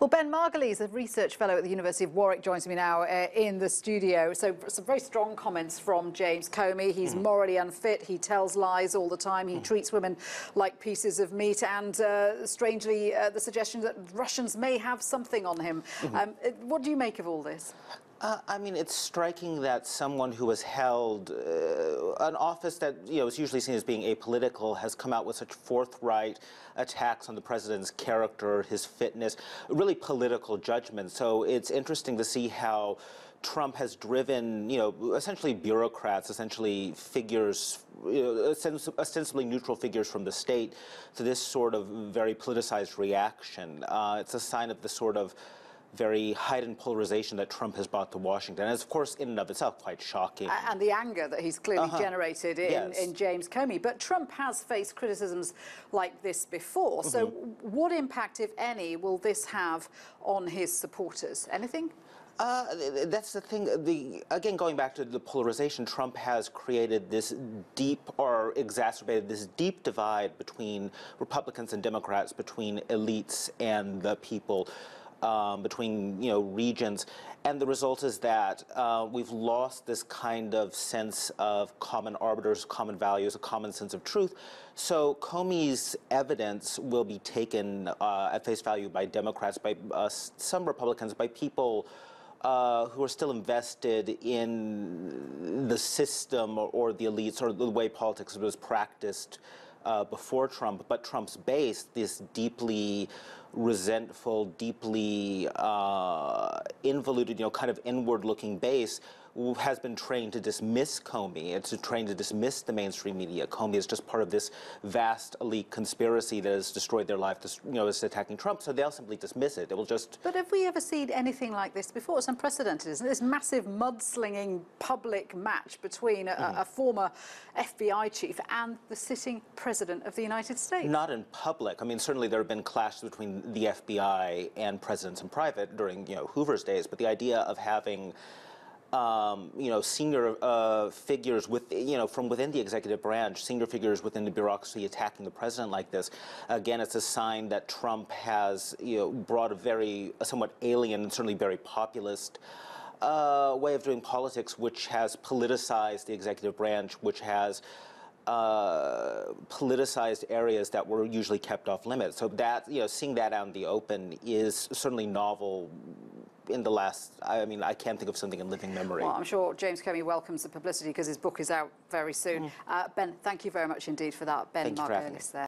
Well, Ben Margulies, a research fellow at the University of Warwick, joins me now in the studio. So some very strong comments from James Comey. He's morally unfit. He tells lies all the time. He treats women like pieces of meat. And strangely, the suggestion that Russians may have something on him. What do you make of all this? I mean, it's striking that someone who has held an office that is usually seen as being apolitical has come out with such forthright attacks on the president's character, his fitness, really political judgment. So it's interesting to see how Trump has driven, essentially bureaucrats, essentially figures, ostensibly neutral figures from the state, to this sort of very politicized reaction. It's a sign of the sort of very heightened polarization that Trump has brought to Washington. And it's, of course, in and of itself, quite shocking. And the anger that he's clearly generated in James Comey. But Trump has faced criticisms like this before. So what impact, if any, will this have on his supporters? Anything? That's the thing. Again, going back to the polarization, Trump has created this deep, or exacerbated this deep divide between Republicans and Democrats, between elites and the people. Between regions, and the result is that we've lost this kind of sense of common arbiters, common values, a common sense of truth. So Comey's evidence will be taken at face value by Democrats, by some Republicans, by people who are still invested in the system or the elites or the way politics was practiced before Trump. But Trump's base, this deeply resentful, deeply involuted, kind of inward-looking base, has been trained to dismiss Comey. It's trained to dismiss the mainstream media. Comey is just part of this vast elite conspiracy that has destroyed their life, is attacking Trump, so they'll simply dismiss it. It will just... But have we ever seen anything like this before? It's unprecedented, isn't it? This massive mudslinging public match between a former FBI chief and the sitting president of the United States. Not in public. I mean, certainly there have been clashes between the FBI and presidents in private during, Hoover's days, but the idea of having senior figures from within the executive branch, senior figures within the bureaucracy attacking the president like this, again, it's a sign that Trump has, brought a somewhat alien and certainly very populist way of doing politics, which has politicized the executive branch, which has politicized areas that were usually kept off limits. So that, seeing that out in the open is certainly novel in the last, I can't think of something in living memory. Well, I'm sure James Comey welcomes the publicity because his book is out very soon. Ben, thank you very much indeed for that. Ben Margulies there.